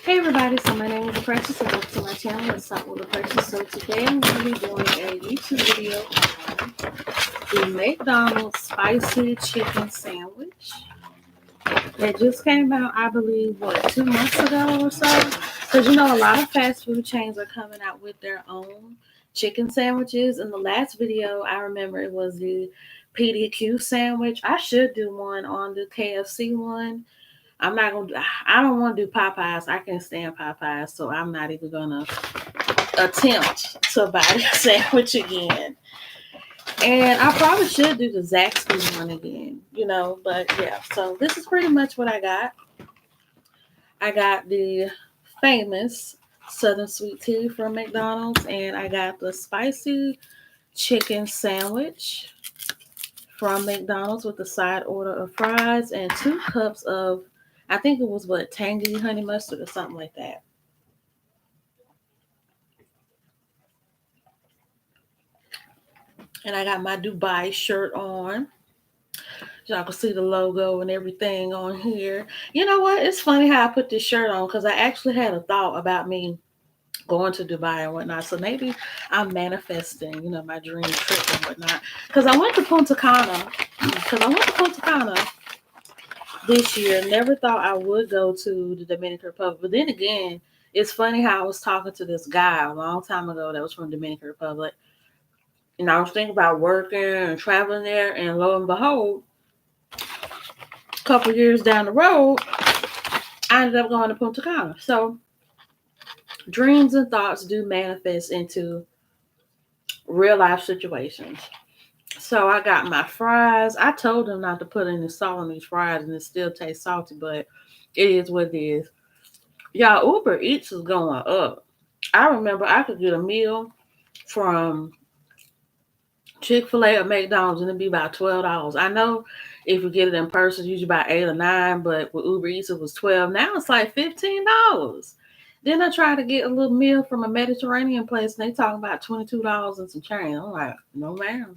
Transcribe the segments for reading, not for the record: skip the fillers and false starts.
Hey everybody, so my name is The Precious and welcome to my channel. Let's start with The Precious. So today I'm going to be doing a YouTube video on the McDonald's spicy chicken sandwich. It just came out, I believe, 2 months ago or so? Because a lot of fast food chains are coming out with their own chicken sandwiches. In the last video, I remember it was the PDQ sandwich. I should do one on the KFC one. I don't want to do Popeyes. I can't stand Popeyes, so I'm not even gonna attempt to buy the sandwich again. And I probably should do the Zaxby's one again, but yeah. So this is pretty much what I got. I got the famous Southern sweet tea from McDonald's, and I got the spicy chicken sandwich from McDonald's with a side order of fries and 2 cups of, I think it was tangy honey mustard or something like that. And I got my Dubai shirt on. Y'all can see the logo and everything on here. You know what? It's funny how I put this shirt on because I actually had a thought about me going to Dubai and whatnot. So maybe I'm manifesting, my dream trip and whatnot. Because I went to Punta Cana. This year. Never thought I would go to the Dominican Republic. But then again, it's funny how I was talking to this guy a long time ago that was from Dominican Republic. And I was thinking about working and traveling there. And lo and behold, a couple years down the road, I ended up going to Punta Cana. So dreams and thoughts do manifest into real life situations. So I got my fries. I told them not to put any salt on these fries, and it still tastes salty, but it is what it is. Y'all, Uber Eats is going up. I remember I could get a meal from Chick-fil-A or McDonald's and it'd be about $12. I know if you get it in person, it's usually about 8 or 9, but with Uber Eats it was 12. Now it's like $15. Then I tried to get a little meal from a Mediterranean place and they talking about $22 and some change. I'm like, no ma'am.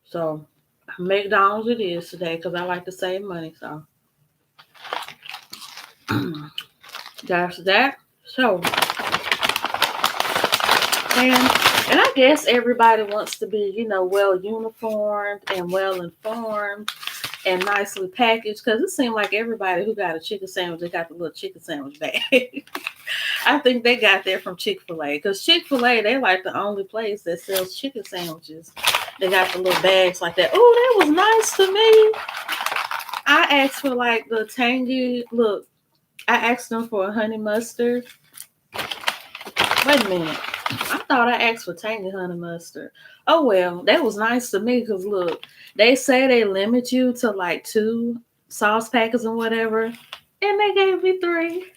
So McDonald's it is today because I like to save money. So that's that. So and I guess everybody wants to be, well uniformed and well informed and nicely packaged because it seems like everybody who got a chicken sandwich, they got the little chicken sandwich bag. I think they got that from Chick-fil-A because Chick-fil-A, they like the only place that sells chicken sandwiches. They got the little bags like that. Oh, that was nice to me. I asked for like the tangy, look, I asked them for a honey mustard. Wait a minute. I thought I asked for tangy honey mustard. Oh, well, that was nice to me because, look, they say they limit you to like 2 sauce packets and whatever, and they gave me 3.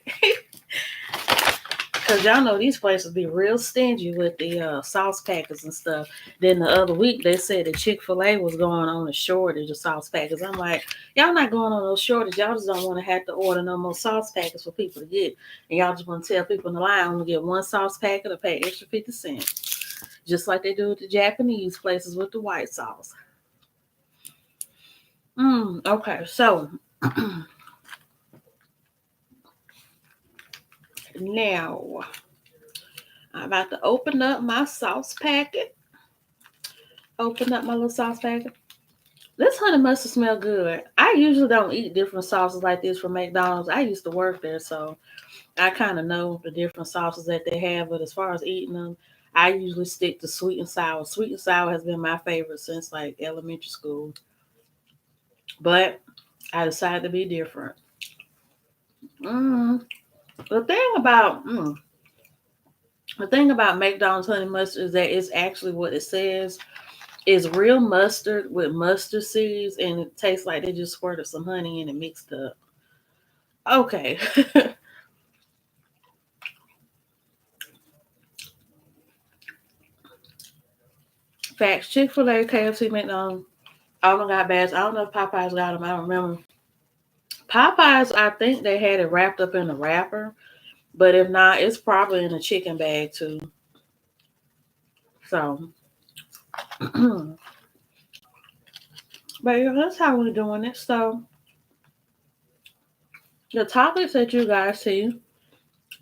Because y'all know these places be real stingy with the sauce packets and stuff. Then the other week, they said that Chick-fil-A was going on a shortage of sauce packets. I'm like, y'all not going on no shortage. Y'all just don't want to have to order no more sauce packets for people to get. And y'all just want to tell people in the line, I'm going to get 1 sauce packet or pay extra 50 cents. Just like they do with the Japanese places with the white sauce. Okay, so now I'm about to open up my sauce packet. Open up my little sauce packet. This honey mustard smell good. I usually don't eat different sauces like this from McDonald's. I used to work there, so I kind of know the different sauces that they have. But as far as eating them, I usually stick to sweet and sour. Sweet and sour has been my favorite since like elementary school. But I decided to be different. Mm. The thing about McDonald's honey mustard is that it's actually what it says. It's real mustard with mustard seeds, and it tastes like they just squirted some honey in it mixed up. Okay. Facts. Chick-fil-A, KFC, McDonald's, all them got bags. I don't know if Popeyes got them. I don't remember. Popeyes, I think they had it wrapped up in a wrapper, but if not, it's probably in a chicken bag too. So, but yeah, that's how we're doing it. So, the topics that you guys see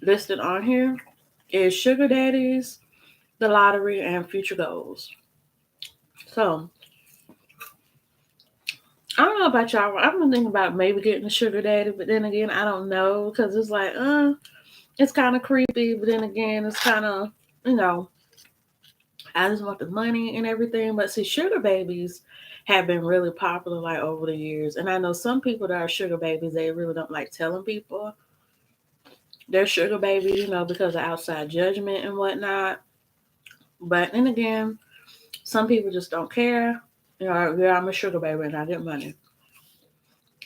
listed on here is sugar daddies, the lottery, and future goals. So I don't know about y'all. I've been thinking about maybe getting a sugar daddy, but then again, I don't know because it's like, it's kind of creepy. But then again, it's kind of, you know, I just want the money and everything. But see, sugar babies have been really popular like over the years, and I know some people that are sugar babies, they really don't like telling people they're sugar babies, because of outside judgment and whatnot. But then again, some people just don't care. Yeah, I'm a sugar baby and I get money.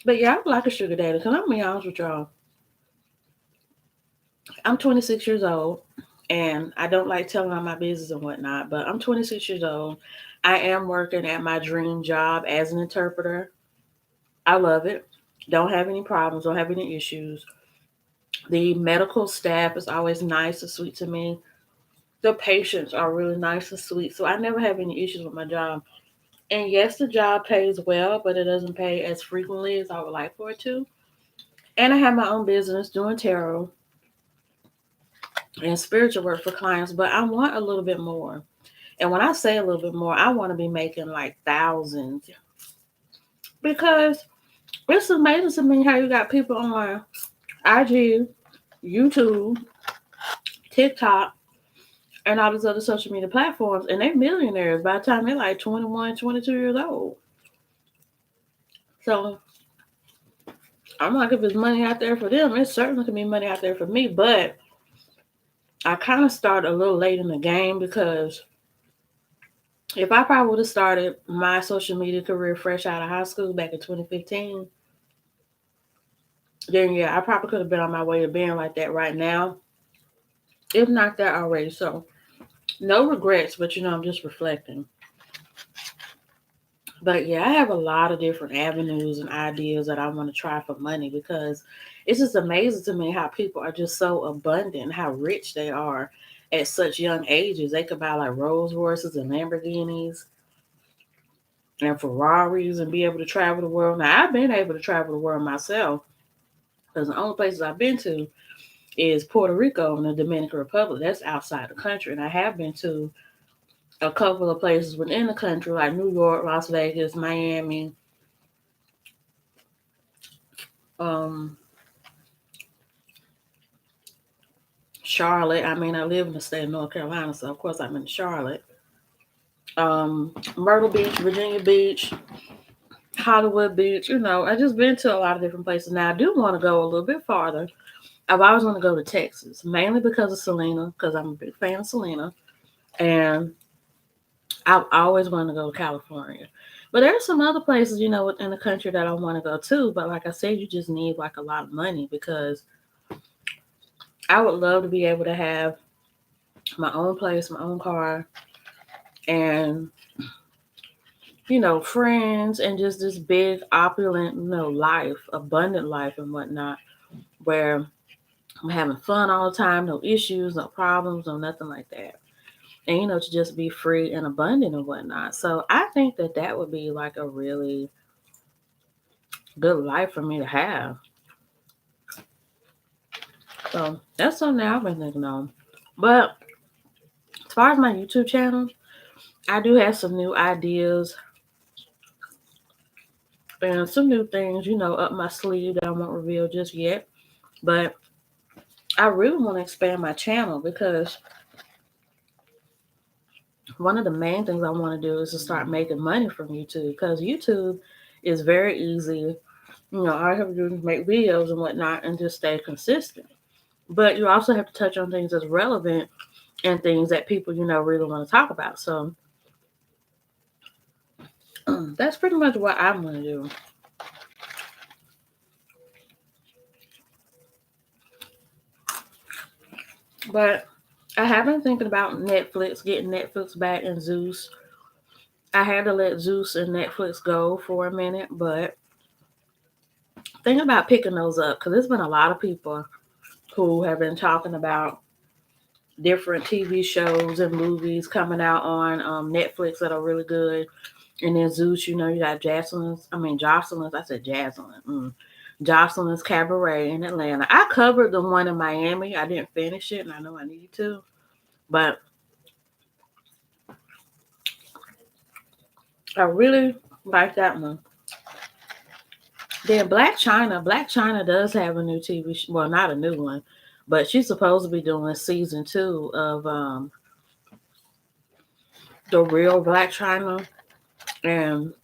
But yeah, I would like a sugar daddy. Because I'm going to be honest with y'all. I'm 26 years old and I don't like telling all my business and whatnot. But I'm 26 years old. I am working at my dream job as an interpreter. I love it. Don't have any problems, don't have any issues. The medical staff is always nice and sweet to me. The patients are really nice and sweet. So I never have any issues with my job. And yes, the job pays well, but it doesn't pay as frequently as I would like for it to. And I have my own business doing tarot and spiritual work for clients, but I want a little bit more. And when I say a little bit more, I want to be making like thousands because it's amazing to me how you got people on IG, YouTube, TikTok, and all these other social media platforms, and they're millionaires by the time they're like 21, 22 years old. So I'm like, if there's money out there for them, it certainly can be money out there for me. But I kind of started a little late in the game because if I probably would have started my social media career fresh out of high school back in 2015, then yeah, I probably could have been on my way to being like that right now, if not that already. So no regrets, but I'm just reflecting. But yeah, I have a lot of different avenues and ideas that I want to try for money because it's just amazing to me how people are just so abundant, how rich they are at such young ages. They could buy like Rolls Royces and Lamborghinis and Ferraris and be able to travel the world. Now, I've been able to travel the world myself because the only places I've been to is Puerto Rico and the Dominican Republic. That's outside the country. And I have been to a couple of places within the country like New York, Las Vegas, Miami, um, Charlotte. I mean, I live in the state of North Carolina, so of course I'm in Charlotte. Myrtle Beach, Virginia Beach, Hollywood Beach. I just been to a lot of different places. Now I do want to go a little bit farther. I've always want to go to Texas, mainly because of Selena, because I'm a big fan of Selena, and I've always wanted to go to California. But there's some other places, within the country that I want to go to. But like I said, you just need like a lot of money because I would love to be able to have my own place, my own car, and friends, and just this big, opulent, life, abundant life, and whatnot, where I'm having fun all the time, no issues, no problems, no nothing like that. And to just be free and abundant and whatnot. So I think that that would be like a really good life for me to have. So that's something I've been thinking on. But as far as my YouTube channel, I do have some new ideas and some new things, up my sleeve that I won't reveal just yet. But I really want to expand my channel because one of the main things I want to do is to start making money from YouTube because YouTube is very easy. All I have to do is make videos and whatnot and just stay consistent. But you also have to touch on things that's relevant and things that people, really want to talk about. So that's pretty much what I'm going to do. But I have been thinking about Netflix, getting Netflix back and Zeus. I had to let Zeus and Netflix go for a minute, but think about picking those up because there's been a lot of people who have been talking about different TV shows and movies coming out on Netflix that are really good. And then Zeus, you got Jocelyn's. I said Jaslyn. Jocelyn's Cabaret in Atlanta. I covered the one in Miami. I didn't finish it, and I know I need to, but I really like that one. Then Black China does have a new TV show. Well, not a new one, but she's supposed to be doing season 2 of the real Black China, and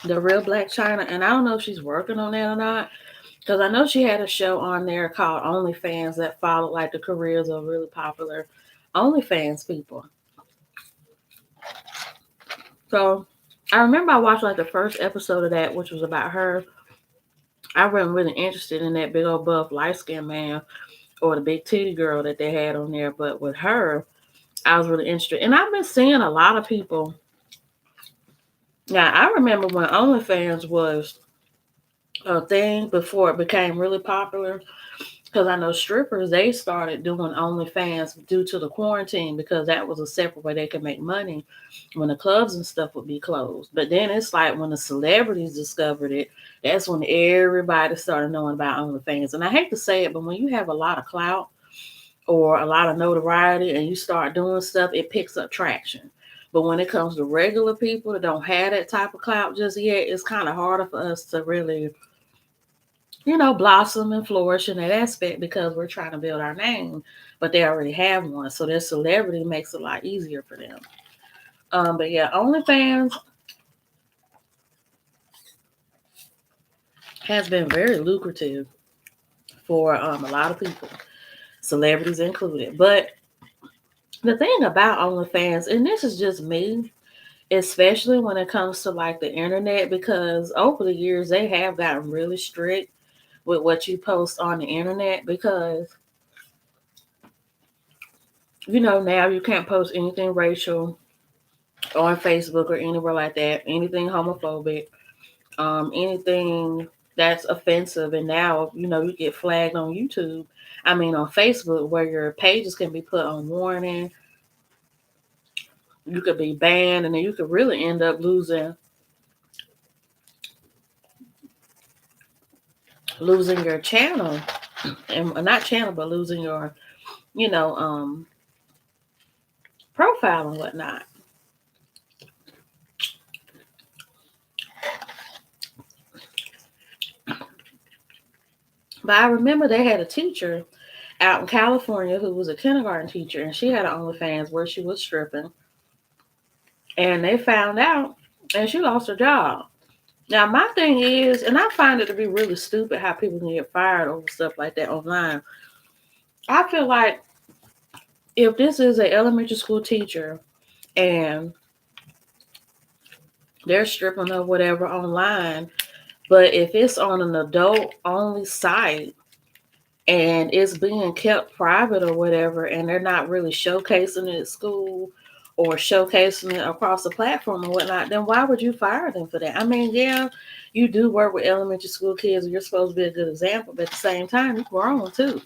the real Black China. And I don't know if she's working on that or not, because I know she had a show on there called OnlyFans that followed like the careers of really popular OnlyFans people. So I remember I watched like the first episode of that, which was about her. I wasn't really interested in that big old buff light skinned man or the big titty girl that they had on there, but with her, I was really interested. And I've been seeing a lot of people. Now I remember when OnlyFans was a thing before it became really popular. Because I know strippers, they started doing OnlyFans due to the quarantine because that was a separate way they could make money when the clubs and stuff would be closed. But then it's like when the celebrities discovered it, that's when everybody started knowing about OnlyFans. And I hate to say it, but when you have a lot of clout or a lot of notoriety and you start doing stuff, it picks up traction. But when it comes to regular people that don't have that type of clout just yet, it's kind of harder for us to really blossom and flourish in that aspect because we're trying to build our name, but they already have one. So their celebrity makes it a lot easier for them. But yeah, OnlyFans has been very lucrative for a lot of people, celebrities included. But the thing about OnlyFans, and this is just me, especially when it comes to like the internet, because over the years they have gotten really strict with what you post on the internet because now you can't post anything racial on Facebook or anywhere like that, anything homophobic, anything that's offensive. And now, you get flagged on YouTube. I mean, on Facebook, where your pages can be put on warning, you could be banned, and then you could really end up losing your channel, and not channel, but losing your, you know, um, profile and whatnot. But I remember they had a teacher out in California who was a kindergarten teacher, and she had an OnlyFans where she was stripping, and they found out, and she lost her job. Now, my thing is, and I find it to be really stupid how people can get fired over stuff like that online. I feel like if this is an elementary school teacher and they're stripping or whatever online, but if it's on an adult only site and it's being kept private or whatever, and they're not really showcasing it at school or showcasing it across the platform or whatnot, then why would you fire them for that? I mean, yeah, you do work with elementary school kids and you're supposed to be a good example, but at the same time, you're grown too.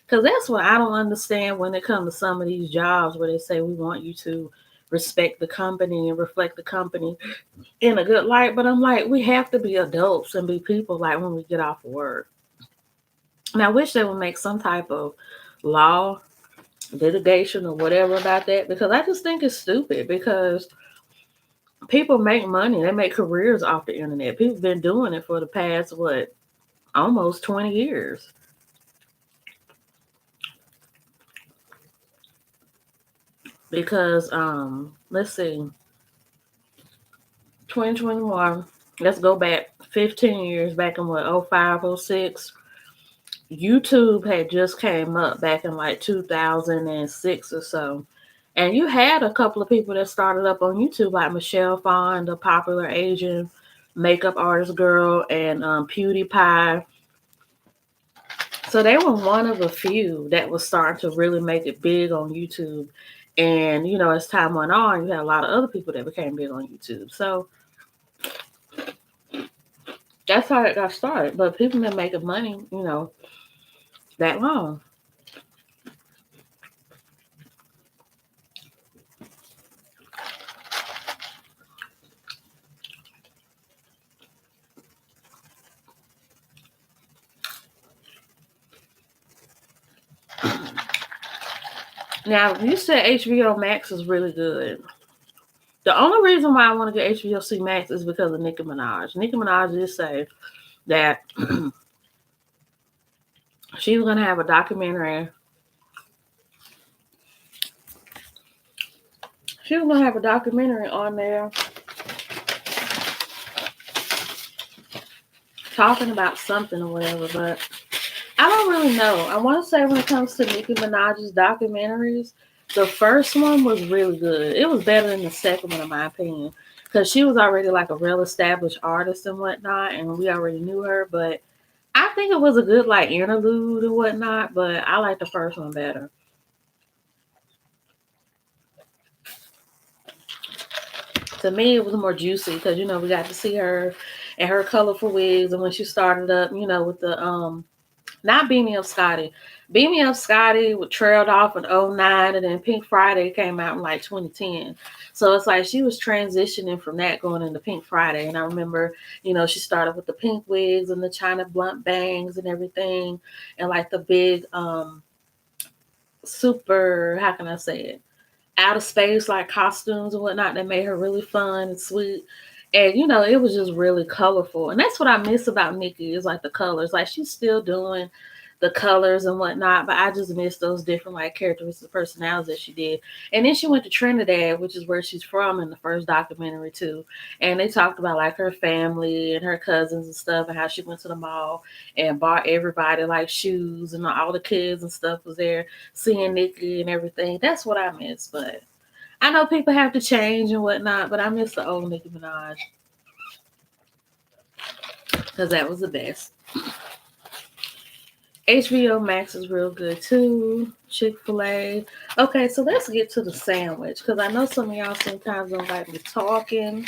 Because that's what I don't understand when it comes to some of these jobs where they say we want you to respect the company and reflect the company in a good light. But I'm like, we have to be adults and be people like when we get off of work. And I wish they would make some type of law, litigation, or whatever about that because I just think it's stupid because people make money, they make careers off the internet. People have been doing it for the past, almost 20 years. Because, let's see, 2021, let's go back 15 years, back in what, 05, 06. YouTube had just came up back in like 2006 or so. And you had a couple of people that started up on YouTube, like Michelle Phan, the popular Asian makeup artist girl, and PewDiePie. So they were one of a few that was starting to really make it big on YouTube. And, as time went on, you had a lot of other people that became big on YouTube. So That's how it got started. But people been making money, that long. Now, you said HBO Max is really good. The only reason why I want to get HBO Max is because of Nicki Minaj. Nicki Minaj did say that she was gonna have a documentary. She was gonna have a documentary on there talking about something or whatever, but I don't really know. I want to say when it comes to Nicki Minaj's documentaries, the first one was really good. It was better than the second one, in my opinion, because she was already like a real established artist and whatnot, and we already knew her. But I think it was a good like interlude and whatnot. But I like the first one better. To me, it was more juicy because we got to see her and her colorful wigs, and when she started up, with the not Beam Me Up Scotty. Beam Me Up Scotty trailed off in '09, and then Pink Friday came out in like 2010. So it's like she was transitioning from that going into Pink Friday. And I remember, she started with the pink wigs and the China blunt bangs and everything, and like the big super, how can I say it? Out of space like costumes and whatnot that made her really fun and sweet. And it was just really colorful. And that's what I miss about Nikki is like the colors. Like she's still doing the colors and whatnot, but I just miss those different like characteristics personalities that she did. And then she went to Trinidad, which is where she's from in the first documentary too. And they talked about like her family and her cousins and stuff and how she went to the mall and bought everybody like shoes and all the kids and stuff was there seeing Nikki and everything. That's what I miss. But I know people have to change and whatnot, but I miss the old Nicki Minaj because that was the best. HBO Max is real good too. Chick-fil-A. Okay, so let's get to the sandwich because I know some of y'all sometimes don't like me talking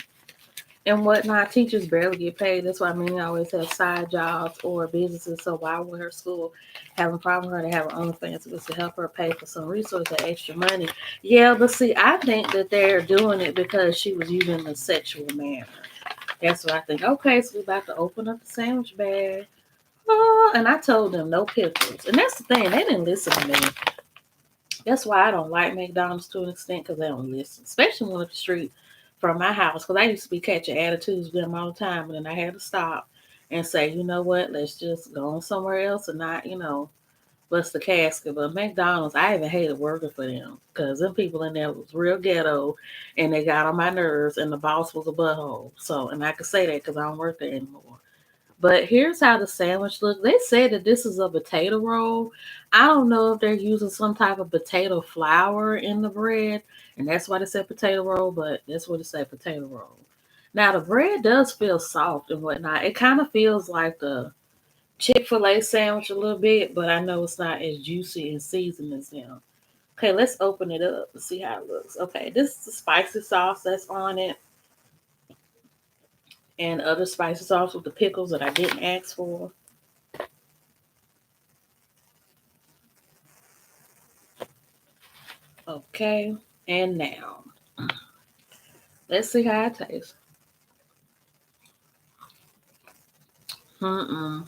and whatnot. Teachers barely get paid. That's why many always have side jobs or businesses. So why would her school have a problem with her to have her own fancy to help her pay for some resources or extra money? Yeah, but see, I think that they're doing it because she was using the sexual manner. That's what I think. Okay, so we're about to open up the sandwich bag. Oh, and I told them no pickles. And that's the thing, they didn't listen to me. That's why I don't like McDonald's to an extent because they don't listen, especially one up the street from my house. Because I used to be catching attitudes with them all the time, and then I had to stop and say, you know what, let's just go on somewhere else and not, bust the casket. But McDonald's, I even hated working for them because them people in there was real ghetto, and they got on my nerves, and the boss was a butthole. So, and I could say that because I don't work there anymore. But here's how the sandwich looks. They said that this is a potato roll. I don't know if they're using some type of potato flour in the bread, and that's why they said potato roll, but that's what it said, potato roll. Now the bread does feel soft and whatnot. It kind of feels like the Chick-fil-A sandwich a little bit, but I know it's not as juicy and seasoned as them. Okay, let's open it up and see how it looks. Okay, this is the spicy sauce that's on it and other spicy sauce with the pickles that I didn't ask for. Okay, and now let's see how it tastes. Mm-mm.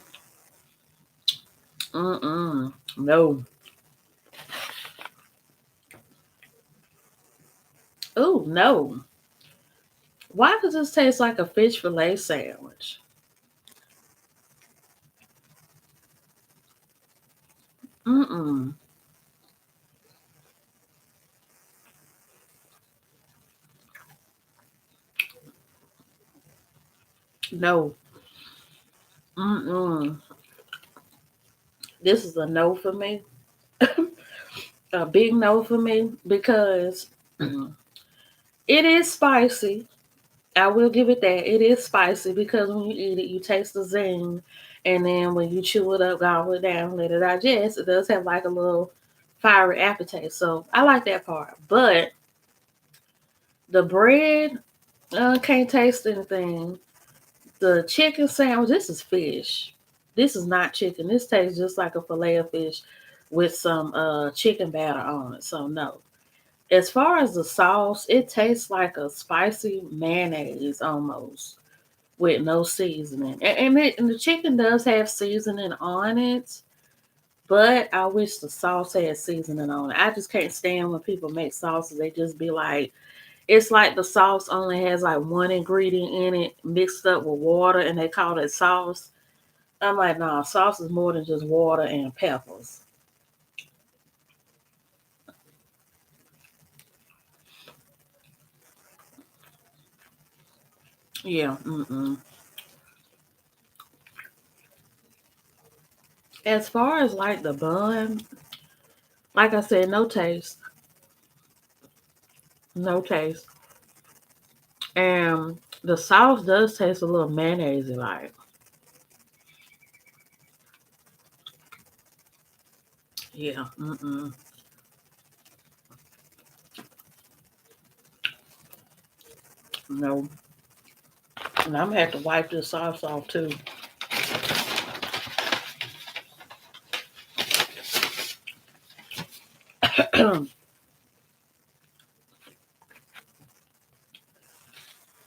Mm-mm. No. Oh, no. Why does this taste like a fish fillet sandwich? Mm-mm. No. Mm-mm. This is a no for me. A big no for me because it is spicy. I will give it that. It is spicy because when you eat it, you taste the zing. And then when you chew it up, gobble it down, let it digest, it does have like a little fiery aftertaste. So I like that part. But the bread, can't taste anything. The chicken sandwich, this is fish. This is not chicken. This tastes just like a fillet of fish with some chicken batter on it. So no. As far as the sauce, it tastes like a spicy mayonnaise almost with no seasoning. And the chicken does have seasoning on it, but I wish the sauce had seasoning on it. I just can't stand when people make sauces. They just be like, it's like the sauce only has like one ingredient in it mixed up with water and they call it sauce. I'm like, nah, sauce is more than just water and peppers. Yeah, mm-mm. As far as like the bun, like I said, no taste. No taste. And the sauce does taste a little mayonnaise like. Yeah, mm-mm. No. And I'm gonna have to wipe this sauce off too.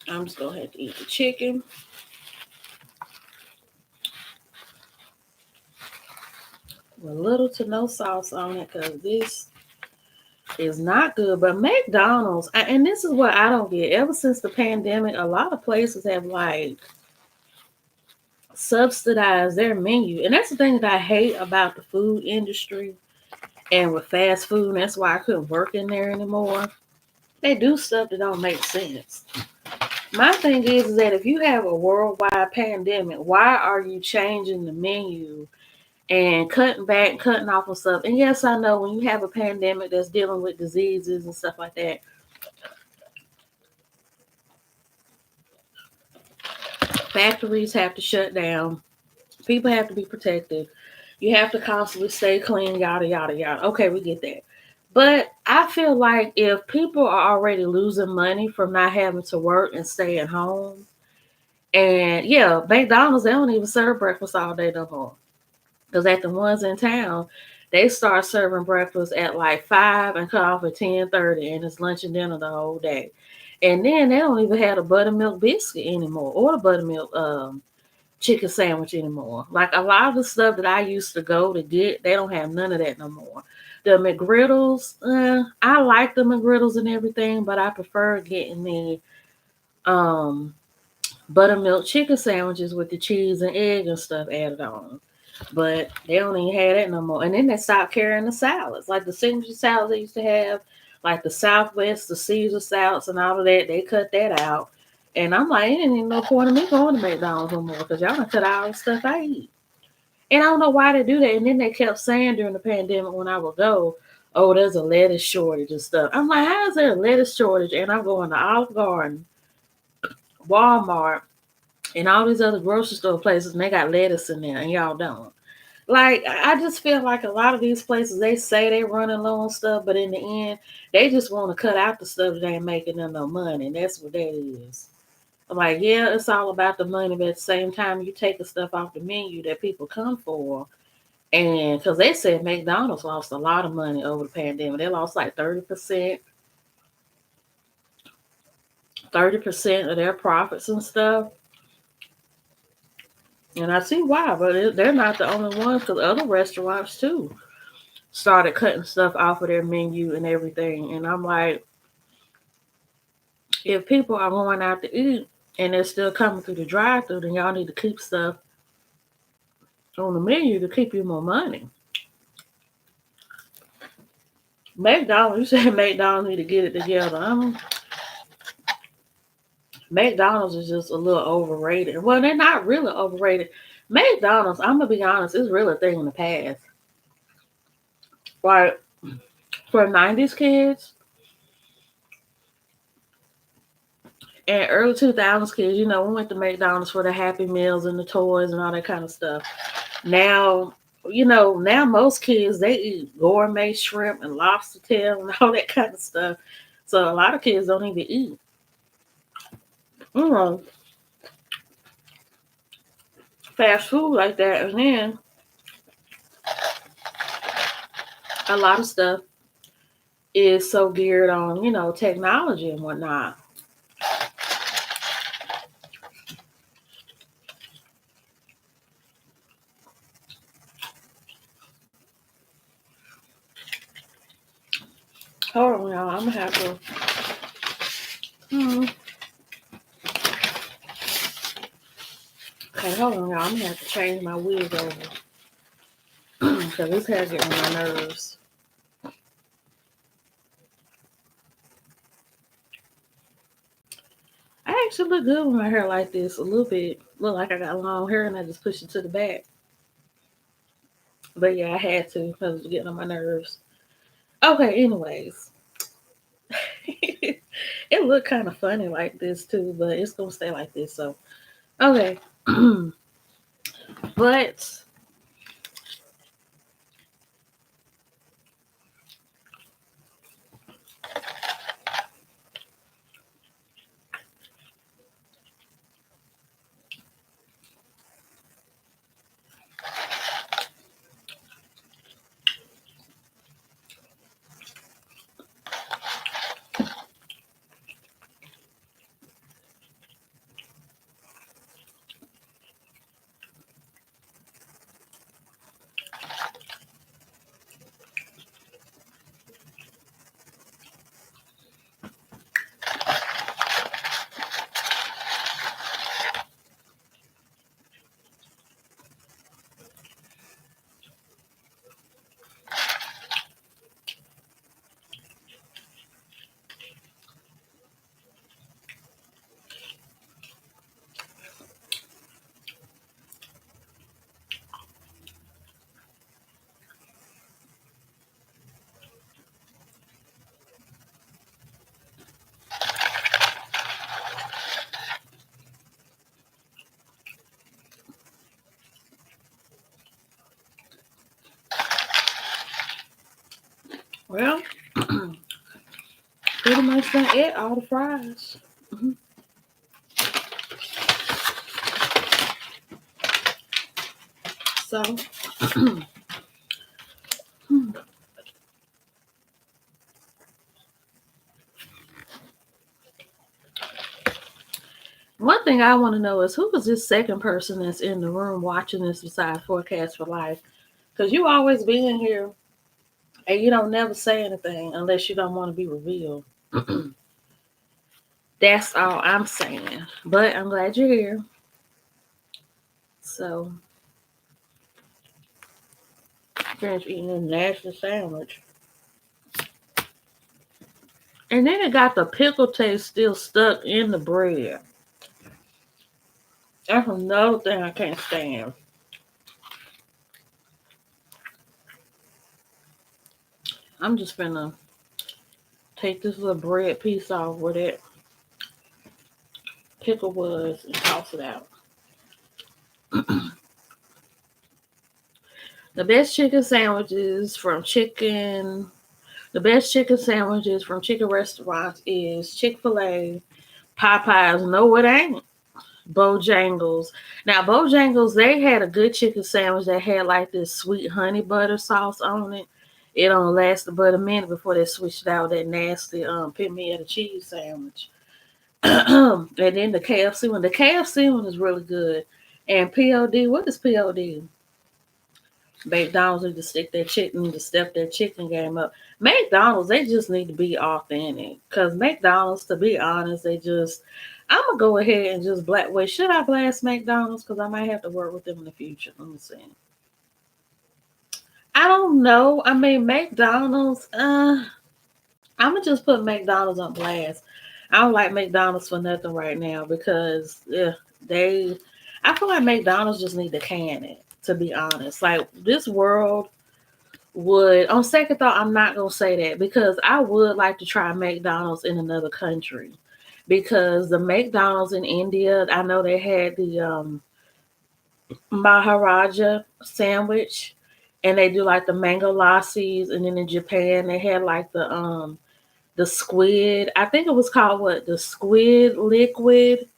I'm just gonna have to eat the chicken with little to no sauce on it because this is not good. But McDonald's, and this is what I don't get. Ever since the pandemic, a lot of places have like subsidized their menu, and that's the thing that I hate about the food industry and with fast food. And that's why I couldn't work in there anymore. They do stuff that don't make sense. My thing is that if you have a worldwide pandemic, why are you changing the menu and cutting back, cutting off on stuff? And yes, I know when you have a pandemic that's dealing with diseases and stuff like that, factories have to shut down. People have to be protected. You have to constantly stay clean, yada, yada, yada. Okay, we get that. But I feel like if people are already losing money from not having to work and staying home, and yeah, McDonald's, they don't even serve breakfast all day no more. Because at the ones in town, they start serving breakfast at like 5 and cut off at 10:30, and it's lunch and dinner the whole day. And then they don't even have a buttermilk biscuit anymore or the buttermilk chicken sandwich anymore. Like a lot of the stuff that I used to go to get, they don't have none of that no more. The McGriddles, I like the McGriddles and everything, but I prefer getting the um, buttermilk chicken sandwiches with the cheese and egg and stuff added on. But they don't even have that no more. And then they stopped carrying the salads, like the signature salads they used to have, like the Southwest, the Caesar salads, and all of that. They cut that out. And I'm like, it ain't even no point in me going to McDonald's no more because y'all done cut out all the stuff I eat. And I don't know why they do that. And then they kept saying during the pandemic when I would go, oh, there's a lettuce shortage and stuff. I'm like, how is there a lettuce shortage? And I'm going to Olive Garden, Walmart, and all these other grocery store places, and they got lettuce in there, and y'all don't. Like, I just feel like a lot of these places, they say they running low on stuff, but in the end, they just want to cut out the stuff that ain't making them no money, and that's what that is. I'm like, yeah, it's all about the money, but at the same time, you take the stuff off the menu that people come for. And because they said McDonald's lost a lot of money over the pandemic, they lost like 30%, 30% of their profits and stuff. And I see why, but they're not the only ones because other restaurants too started cutting stuff off of their menu and everything. And I'm like, if people are going out to eat and they're still coming through the drive-through, then y'all need to keep stuff on the menu to keep you more money. McDonald's, you said McDonald's need to get it together. McDonald's is just a little overrated. Well, they're not really overrated. McDonald's, I'm gonna be honest, is really a thing in the past. Like for '90s kids and early 2000s kids, we went to McDonald's for the Happy Meals and the toys and all that kind of stuff. Now, now most kids they eat gourmet shrimp and lobster tail and all that kind of stuff. So a lot of kids don't even eat. You know, fast food like that. And then a lot of stuff is so geared on, technology and whatnot. Hold on, y'all. I'm gonna have to. Hmm. Okay, hold on, y'all. I'm gonna have to change my wig over because this hair getting on my nerves. I actually look good with my hair like this. A little bit. Look like I got long hair and I just push it to the back. But yeah, I had to because it was getting on my nerves. Okay, anyways. It looked kind of funny like this too, but it's gonna stay like this. So okay. But well, pretty much done ate all the fries. Mhm. So one thing I want to know is who is this second person that's in the room watching this besides Forecast for Life? Because you always be in here and you don't never say anything unless you don't want to be revealed. That's all I'm saying. But I'm glad you're here. So finish eating a nasty sandwich. And then it got the pickle taste still stuck in the bread. That's another thing I can't stand. I'm just gonna take this little bread piece off where that pickle was and toss it out. The best chicken sandwiches from chicken. The best chicken sandwiches from chicken restaurants is Chick-fil-A, Popeyes. No, it ain't. Bojangles. Now, Bojangles, they had a good chicken sandwich that had like this sweet honey butter sauce on it. It only lasted but a minute before they switched out that nasty pimento cheese sandwich. And then the KFC one. The KFC one is really good. And POD, what is POD? McDonald's need to step their chicken game up. McDonald's, they just need to be authentic. Cause McDonald's, to be honest, I'm gonna go ahead and just wait. Should I blast McDonald's? Cause I might have to work with them in the future. Let me see. I don't know. I mean, McDonald's. I'm gonna just put McDonald's on blast. I don't like McDonald's for nothing right now because they. I feel like McDonald's just need to can it. To be honest, like this world would. On second thought, I'm not gonna say that because I would like to try McDonald's in another country because the McDonald's in India, I know they had the Maharaja sandwich, and they do like the mango lassis, and then in Japan they had like the squid. I think it was called what, the squid liquid.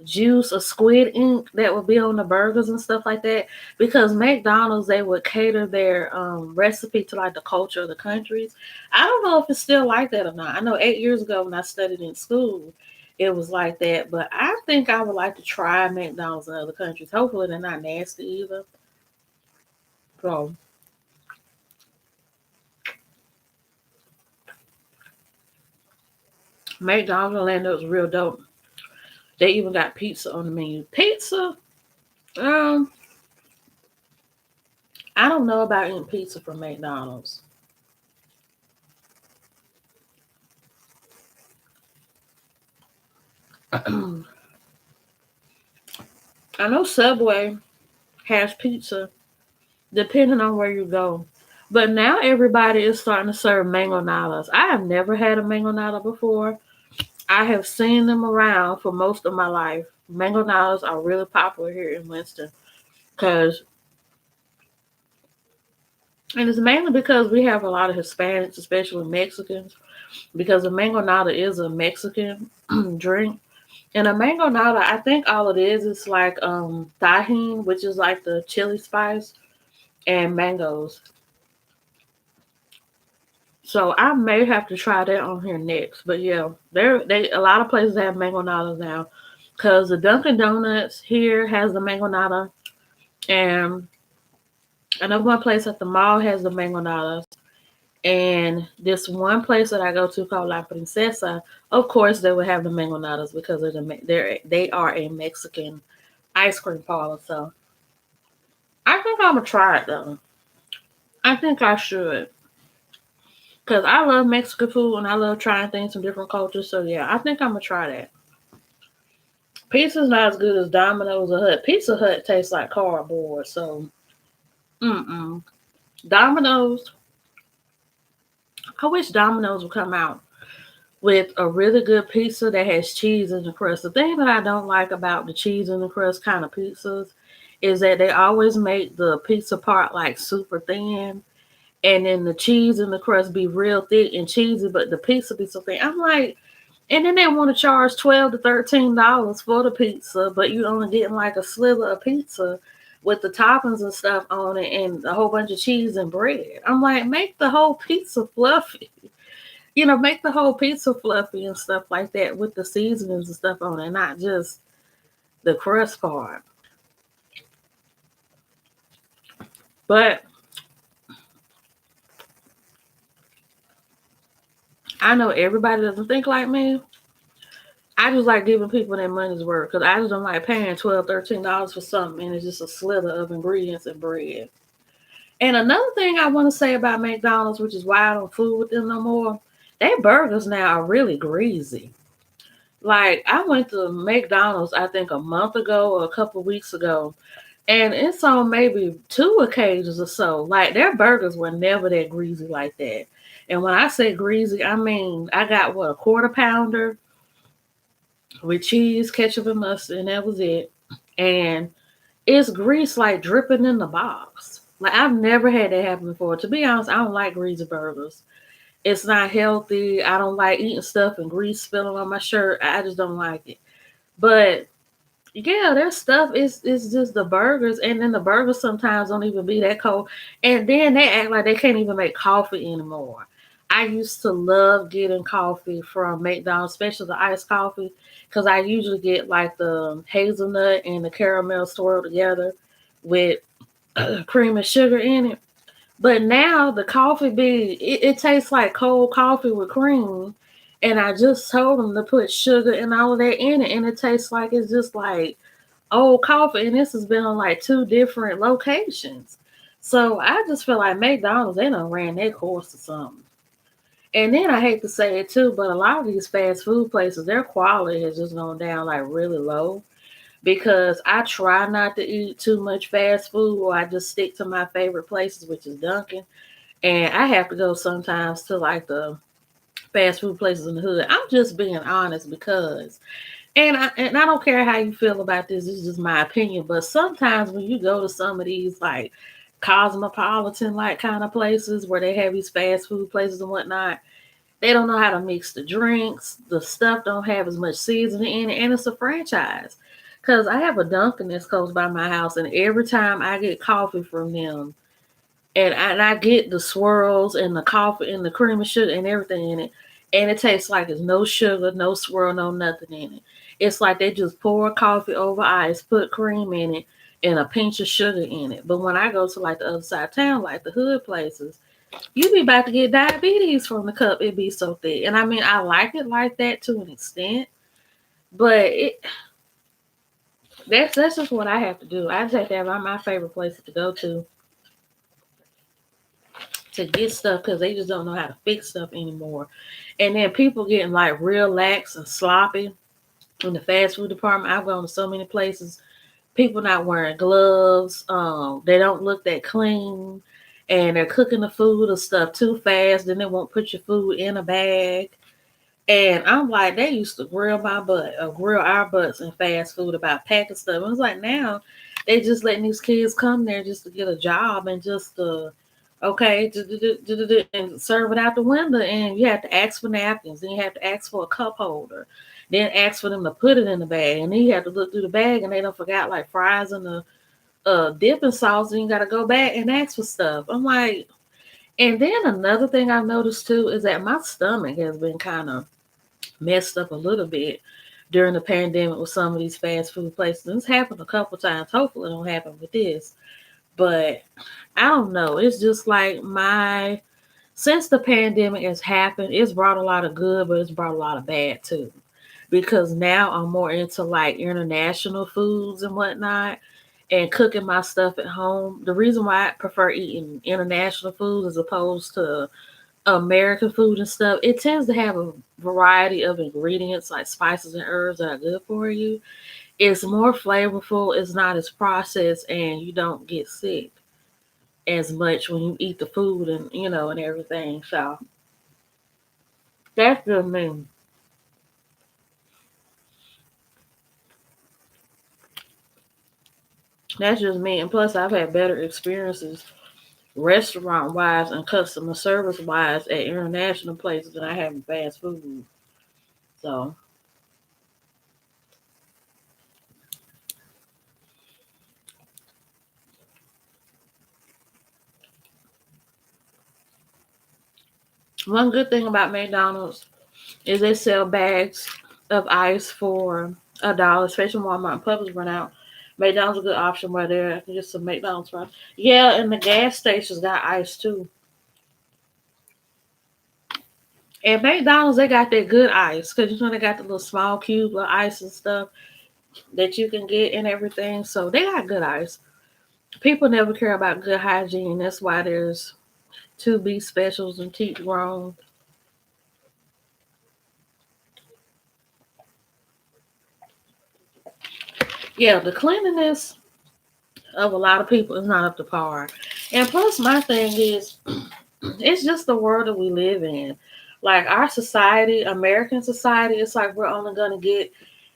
juice or squid ink that would be on the burgers and stuff like that. Because McDonald's, they would cater their recipe to like the culture of the countries. I don't know if it's still like that or not. I know 8 years ago when I studied in school, it was like that. But I think I would like to try McDonald's in other countries. Hopefully they're not nasty either. So McDonald's Orlando is real dope. They even got pizza on the menu. Pizza, um, I don't know about eating pizza from McDonald's. I know Subway has pizza depending on where you go. But now everybody is starting to serve mango natas. I have never had a mango nata before. I have seen them around for most of my life. Mango natas are really popular here in Winston because, and it's mainly because we have a lot of Hispanics, especially Mexicans, because the mango nata is a Mexican drink. And a mango nata, I think all it is like tahine, which is like the chili spice, and mangoes. So I may have to try that on here next. But yeah, they a lot of places have mango natas now, cause the Dunkin' Donuts here has the mango nata, and another one place at the mall has the mango natas, and this one place that I go to called La Princesa, of course they would have the mango natas because they are a Mexican ice cream parlor. So I think I'm gonna try it though. I think I should. Cause I love Mexican food and I love trying things from different cultures. So yeah, I think I'm gonna try that. Pizza's not as good as Domino's or Hut. Pizza Hut tastes like cardboard. So mm-mm. Domino's. I wish Domino's would come out with a really good pizza that has cheese in the crust. The thing that I don't like about the cheese in the crust kind of pizzas is that they always make the pizza part like super thin, and then the cheese in the crust be real thick and cheesy, but the pizza be so thin. I'm like, and then they want to charge $12 to $13 for the pizza, but you only getting like a sliver of pizza with the toppings and stuff on it and a whole bunch of cheese and bread. I'm like, make the whole pizza fluffy. Make the whole pizza fluffy and stuff like that with the seasonings and stuff on it, not just the crust part. But I know everybody doesn't think like me. I just like giving people their money's worth because I just don't like paying $12, $13 for something and it's just a slither of ingredients and bread. And another thing I want to say about McDonald's, which is why I don't food with them no more, their burgers now are really greasy. Like I went to McDonald's, I think a month ago or a couple of weeks ago, and it's on maybe two occasions or so. Like their burgers were never that greasy like that. And when I say greasy, I mean I got what, a quarter pounder with cheese, ketchup, and mustard, and that was it. And it's grease like dripping in the box. Like I've never had that happen before. To be honest, I don't like greasy burgers. It's not healthy. I don't like eating stuff and grease spilling on my shirt. I just don't like it. But yeah, their stuff is just the burgers, and then the burgers sometimes don't even be that cold. And then they act like they can't even make coffee anymore. I used to love getting coffee from McDonald's, especially the iced coffee, because I usually get like the hazelnut and the caramel swirled together with cream and sugar in it. But now the coffee it tastes like cold coffee with cream. And I just told them to put sugar and all of that in it, and it tastes like it's just like old coffee. And this has been on like two different locations. So I just feel like McDonald's, they done ran their course or something. And then I hate to say it too, but a lot of these fast food places, their quality has just gone down like really low because I try not to eat too much fast food or I just stick to my favorite places, which is Dunkin'. And I have to go sometimes to like the fast food places in the hood. I'm just being honest because and I don't care how you feel about this, this is just my opinion. But sometimes when you go to some of these like cosmopolitan like kind of places where they have these fast food places and whatnot, they don't know how to mix the drinks. The stuff don't have as much seasoning in it, and it's a franchise. Cause I have a Dunkin' that's close by my house, and every time I get coffee from them, and I get the swirls and the coffee and the cream and sugar and everything in it, and it tastes like it's no sugar, no swirl, no nothing in it. It's like they just pour coffee over ice, put cream in it, and a pinch of sugar in it. But when I go to like the other side of town, like the hood places, you be about to get diabetes from the cup. It be so thick, and I mean I like it like that to an extent, but that's just what I have to do. I just have to have my favorite places to go to get stuff because they just don't know how to fix stuff anymore. And then people getting like real lax and sloppy in the fast food department. I've gone to so many places. People not wearing gloves. They don't look that clean, and they're cooking the food or stuff too fast. Then they won't put your food in a bag. And I'm like, they used to grill my butt or grill our butts in fast food about packing stuff. And it's like now they just letting these kids come there just to get a job and just okay, and serve it out the window. And you have to ask for napkins. Then you have to ask for a cup holder. Then ask for them to put it in the bag. And then you have to look through the bag and they don't forgot like fries and the dipping sauce. And you got to go back and ask for stuff. I'm like, and then another thing I've noticed too is that my stomach has been kind of messed up a little bit during the pandemic with some of these fast food places. It's happened a couple times. Hopefully, it don't happen with this. But I don't know. It's just like since the pandemic has happened, it's brought a lot of good, but it's brought a lot of bad too. Because now I'm more into like international foods and whatnot and cooking my stuff at home. The reason why I prefer eating international foods as opposed to American food and stuff, it tends to have a variety of ingredients like spices and herbs that are good for you. It's more flavorful, it's not as processed, and you don't get sick as much when you eat the food and and everything. So that's just me. That's just me. And plus I've had better experiences restaurant wise and customer service wise at international places than I have in fast food. So one good thing about McDonald's is they sell bags of ice for $1, especially when Walmart and Publix run out. McDonald's a good option right there. I can get some McDonald's fries. Yeah, and the gas stations got ice too. And McDonald's they got that good ice because they got the little small cube of ice and stuff that you can get and everything. So they got good ice. People never care about good hygiene. That's why there's two beef specials and teeth grown. Yeah, the cleanliness of a lot of people is not up to par. And plus, my thing is, it's just the world that we live in. Like our society, American society, it's like we're only gonna get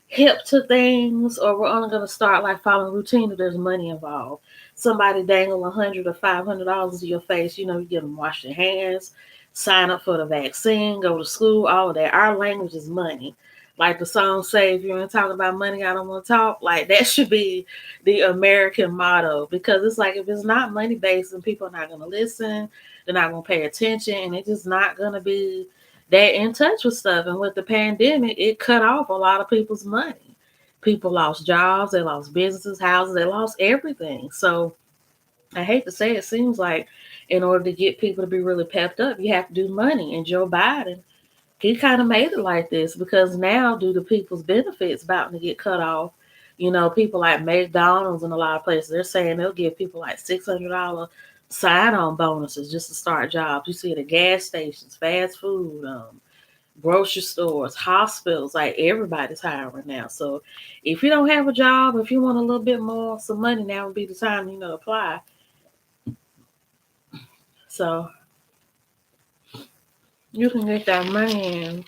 hip to things, or we're only gonna start like following routine if there's money involved. Somebody dangle $100 or $500 to your face, you get them wash their hands, sign up for the vaccine, go to school, all of that. Our language is money. Like the song say, if you ain't talking about money, I don't want to talk. Like that should be the American motto because it's like if it's not money based, then people are not gonna listen, they're not gonna pay attention, and it's just not gonna be that in touch with stuff. And with the pandemic, it cut off a lot of people's money. People lost jobs, they lost businesses, houses, they lost everything. So I hate to say it seems like in order to get people to be really pepped up, you have to do money. And Joe Biden, he kind of made it like this because now due to people's benefits about to get cut off, people like McDonald's and a lot of places, they're saying they'll give people like $600 sign-on bonuses just to start jobs. You see it at gas stations, fast food, grocery stores, hospitals, like everybody's hiring now. So if you don't have a job, if you want a little bit more, some money, now would be the time, to apply. So you can get that money in.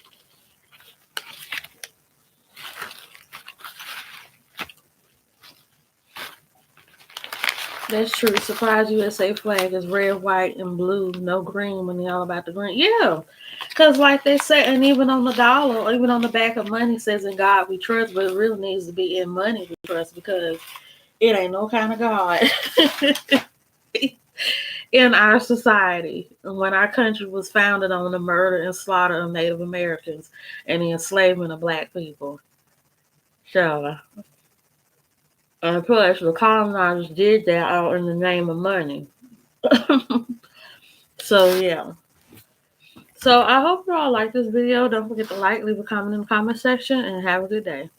That's true. Surprise USA flag is red, white, and blue, no green when they all about the green. Yeah. Because, like they say, and even on the dollar, even on the back of money, says in God we trust, but it really needs to be in money we trust because it ain't no kind of God in our society. When our country was founded on the murder and slaughter of Native Americans and the enslavement of black people. So, and plus, the colonizers did that all in the name of money. So, yeah. So, I hope you all like this video. Don't forget to like, leave a comment in the comment section, and have a good day.